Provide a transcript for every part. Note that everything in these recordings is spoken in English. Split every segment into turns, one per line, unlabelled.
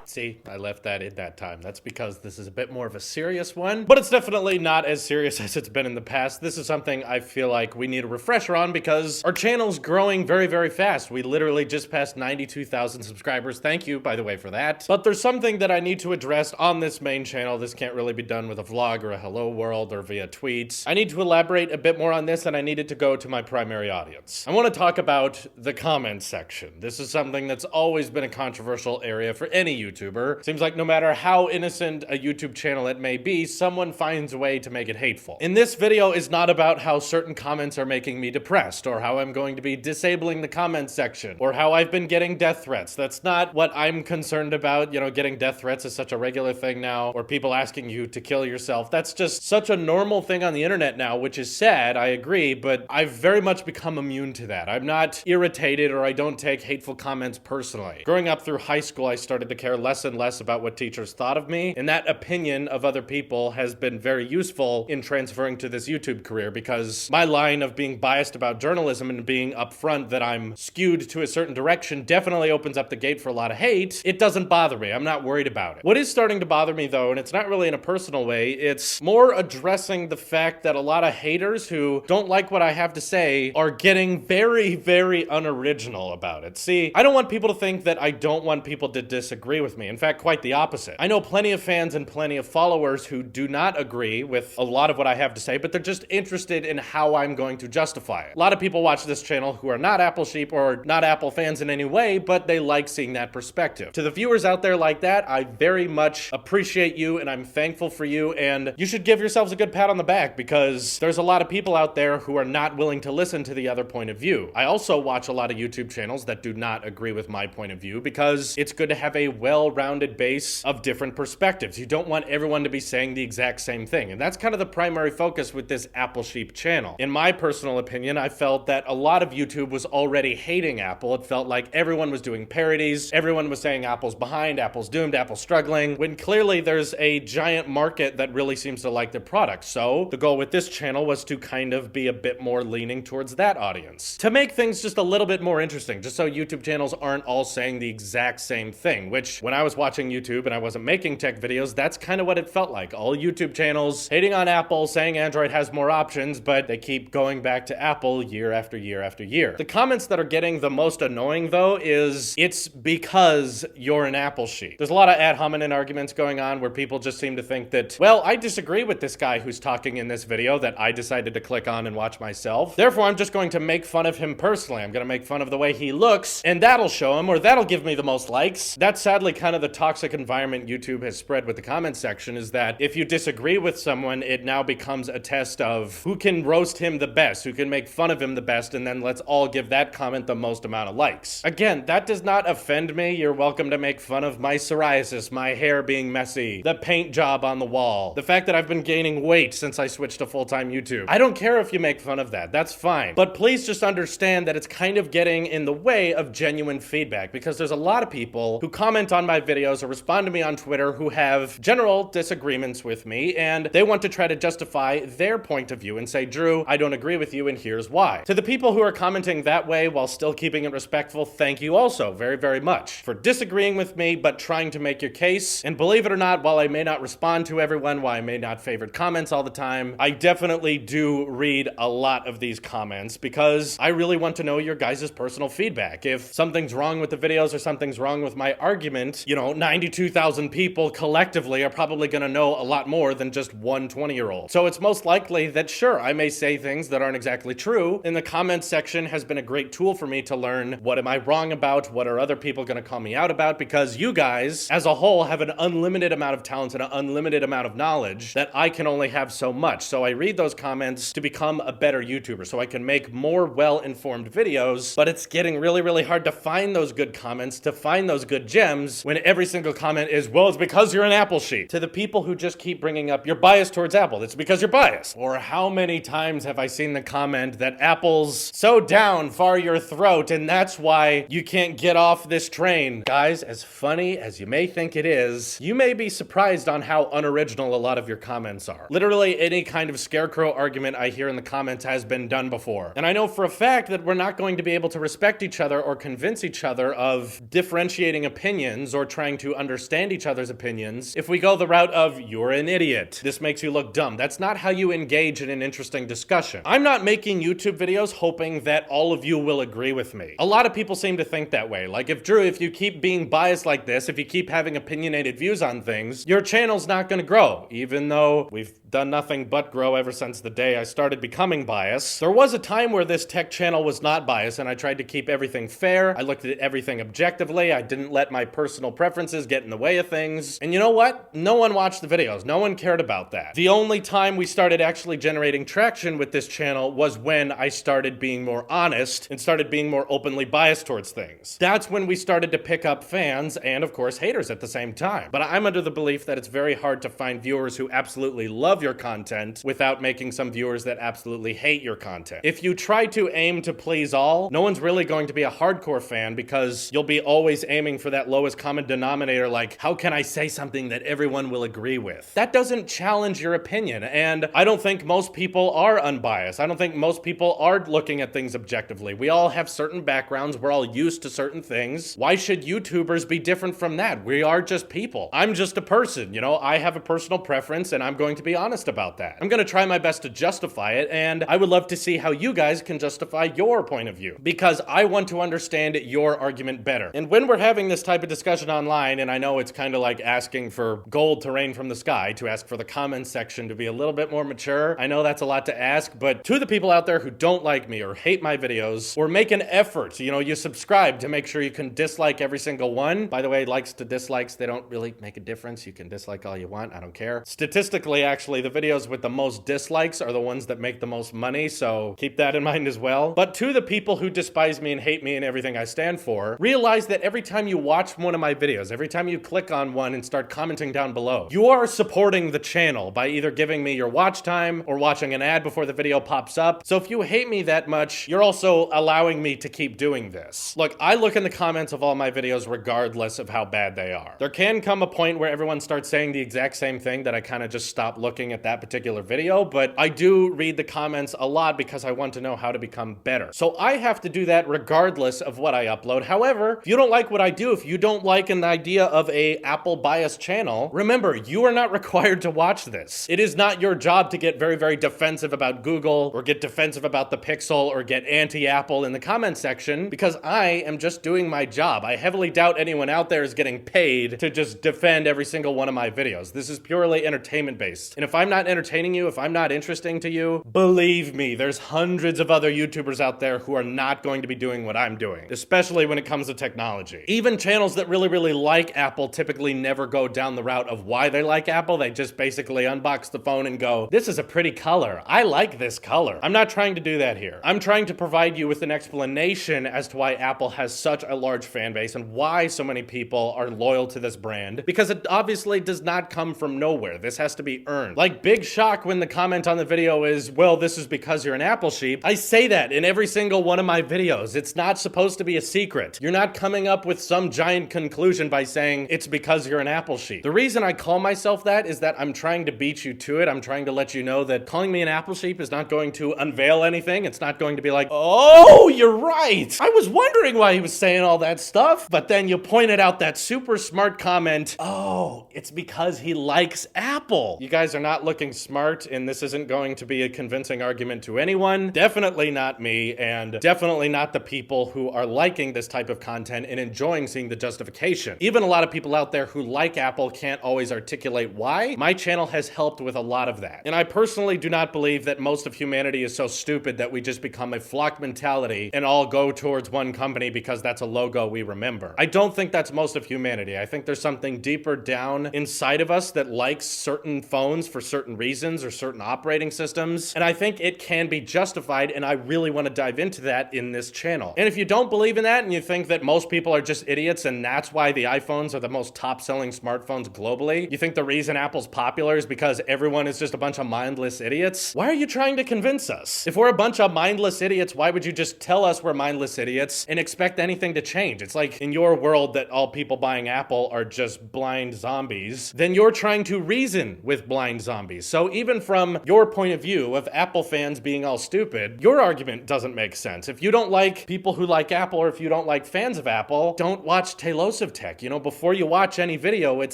See, I left that in that time. That's because this is a bit more of a serious one, but it's definitely not as serious as it's been in the past. This is something I feel like we need a refresher on because our channel's growing very, very fast. We literally just passed 92,000 subscribers. Thank you, by the way, for that. But there's something that I need to address on this main channel. This can't really be done with a vlog or a hello world or via tweets. I need to elaborate a bit more on this, and I need it to go to my primary audience. I want to talk about the comment section. This is something that's always been a controversial area for any YouTuber. Seems like no matter how innocent a YouTube channel it may be, someone finds a way to make it hateful. And this video is not about how certain comments are making me depressed, or how I'm going to be disabling the comment section, or how I've been getting death threats. That's not what I'm concerned about. You know, getting death threats is such a regular thing now, or people asking you to kill yourself. That's just such a normal thing on the internet now, which is sad, I agree, but I've very much become immune to that. I'm not irritated, or I don't take hateful comments personally. Growing up through high school, I started to care less and less about what teachers thought of me, and that opinion of other people has been very useful in transferring to this YouTube career, because my line of being biased about journalism and being upfront that I'm skewed to a certain direction definitely opens up the gate for a lot of hate. It doesn't bother me. I'm not worried about it. What is starting to bother me though, and it's not really in a personal way, it's more addressing the fact that a lot of haters who don't like what I have to say are getting very, very unoriginal about it. See, I don't want people to think that I don't want people to disagree with me. In fact, quite the opposite. I know plenty of fans and plenty of followers who do not agree with a lot of what I have to say, but they're just interested in how I'm going to justify it. A lot of people watch this channel who are not Apple sheep or not Apple fans in any way, but they like seeing that perspective. To the viewers out there like that, I very much appreciate you and I'm thankful for you, and you should give yourselves a good pat on the back because there's a lot of people out there who are not willing to listen to the other point of view. I also watch a lot of YouTube channels that do not agree with my point of view because it's good to have a well-rounded base of different perspectives. You don't want everyone to be saying the exact same thing, and that's kind of the primary focus with this Apple sheep channel. In my personal opinion, I felt that a lot of YouTube was already hating Apple. It felt like everyone was doing parodies, everyone was saying Apple's behind, Apple's doomed, Apple's struggling, when clearly there's a giant market that really seems to like their product. So the goal with this channel was to kind of be a bit more leaning towards that audience, to make things just a little bit more interesting, just so YouTube channels aren't all saying the exact same thing, which when I was watching YouTube and I wasn't making tech videos, that's kind of what it felt like. All YouTube channels hating on Apple, saying Android has more options, but they keep going back to Apple year after year after year. The comments that are getting the most annoying though is, it's because you're an Apple sheep. There's a lot of ad hominem arguments going on where people just seem to think that, well, I disagree with this guy who's talking in this video that I decided to click on and watch myself. Therefore, I'm just going to make fun of him personally. I'm going to make fun of the way he looks, and that'll show him, or that'll give me the most likes. That's sadly kind of the toxic environment YouTube has spread with the comment section, is that if you disagree with someone, it now becomes a test of who can roast him the best, who can make fun of him the best, and then let's all give that comment the most amount of likes. Again, that does not offend me. You're welcome to make fun of my psoriasis, my hair being messy, the paint job on the wall, the fact that I've been gaining weight since I switched to full-time YouTube. I don't care if you make fun of that. That's fine. But please just understand that it's kind of getting in the way of genuine feedback, because there's a lot of people who comment on my videos or respond to me on Twitter who have general disagreements with me, and they want to try to justify their point of view and say, Drew, I don't agree with you and here's why. To the people who are commenting that way while still keeping it respectful, thank you also very, very much for disagreeing with me but trying to make your case. And believe it or not, while I may not respond to everyone, while I may not favorite comments all the time, I definitely do read a lot of these comments because I really want to know your guys' personal feedback. If something's wrong with the videos or something's wrong with my argument, you know, 92,000 people collectively are probably going to know a lot more than just one 20-year-old. So it's most likely that, sure, I may say things that aren't exactly true, and the comments section has been a great tool for me to learn what am I wrong about, what are other people going to call me out about, because you guys, as a whole, have an unlimited amount of talent and an unlimited amount of knowledge that I can only have so much. So I read those comments to become a better YouTuber, so I can make more well-informed videos, but it's getting really, really hard to find those good comments, to find those good gems, when every single comment is, well, it's because you're an Apple sheep. To the people who just keep bringing up, you're biased towards Apple, it's because you're biased. Or how many times have I seen the comment that Apple's so down far your throat and that's why you can't get off this train? Guys, as funny as you may think it is, you may be surprised on how unoriginal a lot of your comments are. Literally any kind of scarecrow argument I hear in the comments has been done before. And I know for a fact that we're not going to be able to respect each other or convince each other of differentiating opinions or trying to understand each other's opinions if we go the route of, you're an idiot, this makes you look dumb. That's not how you engage in an interesting discussion. I'm not making YouTube videos hoping that all of you will agree with me. A lot of people seem to think that way. Like, if Drew, if you keep being biased like this, if you keep having opinionated views on things, your channel's not gonna grow, even though we've done nothing but grow ever since the day I started becoming biased. There was a time where this tech channel was not biased, and I tried to keep everything fair. I looked at everything objectively. I didn't let my personal preferences get in the way of things. And you know what? No one watched the videos. No one cared about that. The only time we started actually generating traction with this channel was when I started being more honest and started being more openly biased towards things. That's when we started to pick up fans and, of course, haters at the same time. But I'm under the belief that it's very hard to find viewers who absolutely love your content without making some viewers that absolutely hate your content. If you try to aim to please all, no one's really going to be a hardcore fan because you'll be always aiming for that lowest common denominator, like, how can I say something that everyone will agree with? That doesn't challenge your opinion, and I don't think most people are unbiased. I don't think most people are looking at things objectively. We all have certain backgrounds. We're all used to certain things. Why should YouTubers be different from that? We are just people. I'm just a person, you know? I have a personal preference, and I'm going to be honest about that. I'm going to try my best to justify it, and I would love to see how you guys can justify your point of view, because I want to understand your argument better. And when we're having this type of discussion online, and I know it's kind of like asking for gold to rain from the sky, to ask for the comments section to be a little bit more mature. I know that's a lot to ask, but to the people out there who don't like me or hate my videos or make an effort, you know, you subscribe to make sure you can dislike every single one. By the way, likes to dislikes, they don't really make a difference. You can dislike all you want. I don't care. Statistically, actually, the videos with the most dislikes are the ones that make the most money, so keep that in mind as well. But to the people who despise me and hate me and everything I stand for, realize that every time you watch one of my videos, every time you click on one and start commenting down below, you are supporting the channel by either giving me your watch time or watching an ad before the video pops up. So if you hate me that much, you're also allowing me to keep doing this. Look, I look in the comments of all my videos regardless of how bad they are. There can come a point where everyone starts saying the exact same thing that I kind of just stop looking at that particular video, but I do read the comments a lot because I want to know how to become better. So I have to do that regardless of what I upload. However, if you don't like what I do, if you don't like an idea of a Apple biased channel, remember, you are not required to watch this. It is not your job to get very, very defensive about Google or get defensive about the Pixel or get anti-Apple in the comment section, because I am just doing my job. I heavily doubt anyone out there is getting paid to just defend every single one of my videos. This is purely entertainment based. And if I'm not entertaining you, if I'm not interesting to you, believe me, there's hundreds of other YouTubers out there who are not going to be doing what I'm doing, especially when it comes to technology. Even channels that really, really like Apple typically never go down the route of why they like Apple. They just basically unbox the phone and go, this is a pretty color. I like this color. I'm not trying to do that here. I'm trying to provide you with an explanation as to why Apple has such a large fan base and why so many people are loyal to this brand, because it obviously does not come from nowhere. This has to be earned. Like, big shock when the comment on the video is, well, this is because you're an Apple sheep. I say that in every single one of my videos. It's not supposed to be a secret. You're not coming up with some giant conclusion by saying it's because you're an Apple sheep. The reason I call myself that is that I'm trying to beat you to it. I'm trying to let you know that calling me an Apple sheep is not going to unveil anything. It's not going to be like, oh, you're right. I was wondering why he was saying all that stuff. But then you pointed out that super smart comment. Oh, it's because he likes Apple. You guys are not looking smart, and this isn't going to be a convincing argument to anyone. Definitely not me, and definitely not the people who are liking this type of content and enjoying seeing the justification. Even a lot of people out there who like Apple can't always articulate why. My channel has helped with a lot of that. And I personally do not believe that most of humanity is so stupid that we just become a flock mentality and all go towards one company because that's a logo we remember. I don't think that's most of humanity. I think there's something deeper down inside of us that likes certain phones for certain reasons or certain operating systems, and I think it can be justified, and I really want to dive into that in this channel. And if you don't believe in that and you think that most people are just idiots and that's why the iPhones are the most top-selling smartphones globally, you think the reason Apple's popular is because everyone is just a bunch of mindless idiots, why are you trying to convince us? If we're a bunch of mindless idiots, why would you just tell us we're mindless idiots and expect anything to change? It's like in your world that all people buying Apple are just blind zombies, then you're trying to reason with blind zombies. So even from your point of view of Apple fans being all stupid, your argument doesn't make sense. If you don't like people who like Apple, or if you don't like fans of Apple, don't watch Tailosive Tailosive Tech. You know, before you watch any video, it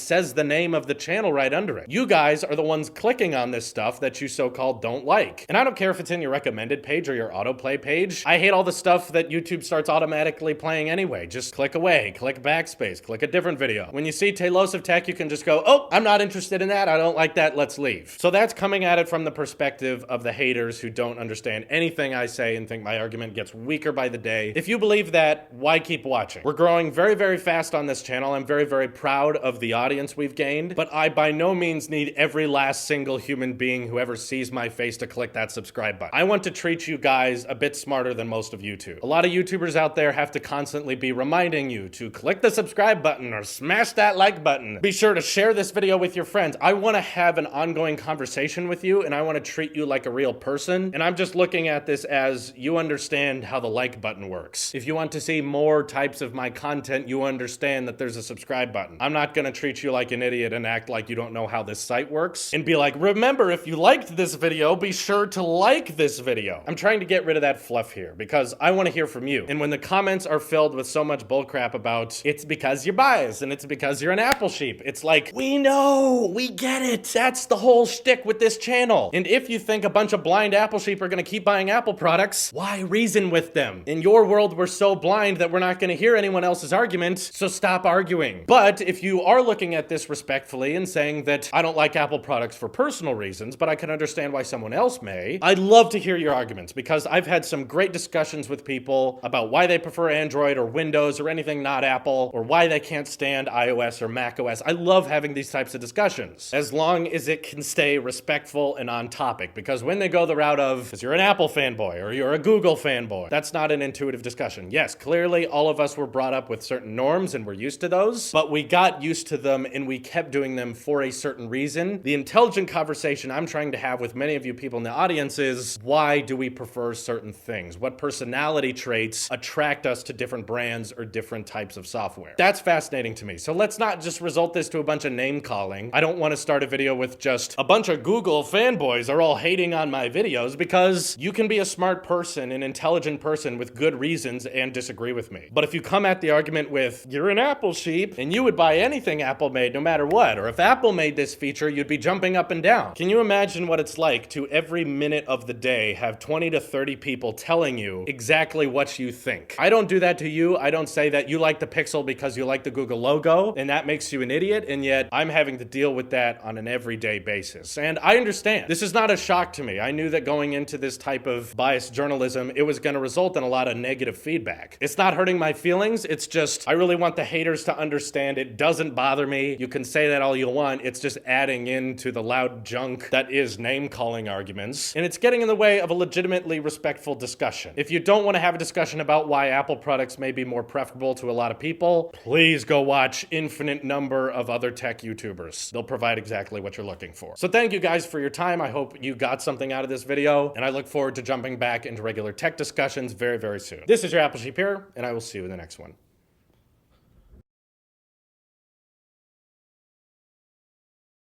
says the name of the channel right under it. You guys are the ones clicking on this stuff that you so-called don't like. And I don't care if it's in your recommended page or your autoplay page. I hate all the stuff that YouTube starts automatically playing anyway. Just click away, click backspace, click a different video. When you see Tailosive Tech, you can just go, oh, I'm not interested in that. I don't like that. Let's leave. So that's coming at it from the perspective of the haters who don't understand anything I say and think my argument gets weaker by the day. If you believe that, why keep watching? We're growing very, very fast on this channel. I'm very, very proud of the audience we've gained, but I by no means need every last single human being who ever sees my face to click that subscribe button. I want to treat you guys a bit smarter than most of YouTube. A lot of YouTubers out there have to constantly be reminding you to click the subscribe button or smash that like button. Be sure to share this video with your friends. I want to have an ongoing conversation with you, and I want to treat you like a real person, and I'm just looking at this as you understand how the like button works. If you want to see more types of my content, you understand that there's a subscribe button. I'm not gonna treat you like an idiot and act like you don't know how this site works and be like, remember, if you liked this video, be sure to like this video. I'm trying to get rid of that fluff here because I want to hear from you. And when the comments are filled with so much bullcrap about it's because you're biased and it's because you're an Apple sheep, it's like, we know, we get it. That's the whole shtick with this channel. And if you think a bunch of blind Apple sheep are gonna keep buying Apple products, why reason with them? In your world, we're so blind that we're not gonna hear anyone else's argument, so stop arguing. But if you are looking at this respectfully and saying that I don't like Apple products for personal reasons, but I can understand why someone else may, I'd love to hear your arguments because I've had some great discussions with people about why they prefer Android or Windows or anything not Apple, or why they can't stand iOS or macOS. I love having these types of discussions, as long as it can stay respectful and on topic, because when they go the route of, because you're an Apple fanboy or you're a Google fanboy, that's not an intuitive discussion. Yes, clearly all of us were brought up with certain norms and we're used to those, but we got used to them and we kept doing them for a certain reason. The intelligent conversation I'm trying to have with many of you people in the audience is, why do we prefer certain things? What personality traits attract us to different brands or different types of software? That's fascinating to me. So let's not just result this to a bunch of name calling. I don't want to start a video with just a bunch of Google fanboys are all hating on my videos, because you can be a smart person, an intelligent person with good reasons and disagree with me. But if you come at the argument with, you're an Apple sheep and you would buy anything Apple made no matter what, or if Apple made this feature, you'd be jumping up and down. Can you imagine what it's like to every minute of the day have 20 to 30 people telling you exactly what you think? I don't do that to you. I don't say that you like the Pixel because you like the Google logo and that makes you an idiot, and yet I'm having to deal with that on an everyday basis. And I understand. This is not a shock to me. I knew that going into this type of biased journalism, it was going to result in a lot of negative feedback. It's not hurting my feelings. It's just, I really want the haters to understand it doesn't bother me. You can say that all you want. It's just adding into the loud junk that is name-calling arguments, and it's getting in the way of a legitimately respectful discussion. If you don't want to have a discussion about why Apple products may be more preferable to a lot of people, please go watch infinite number of other tech YouTubers. They'll provide exactly what you're looking for. So thank you guys for your time. I hope you got something out of this video, and I look forward to jumping back into regular tech discussions very, very soon. This is your Apple Sheep here, and I will see you in the next one.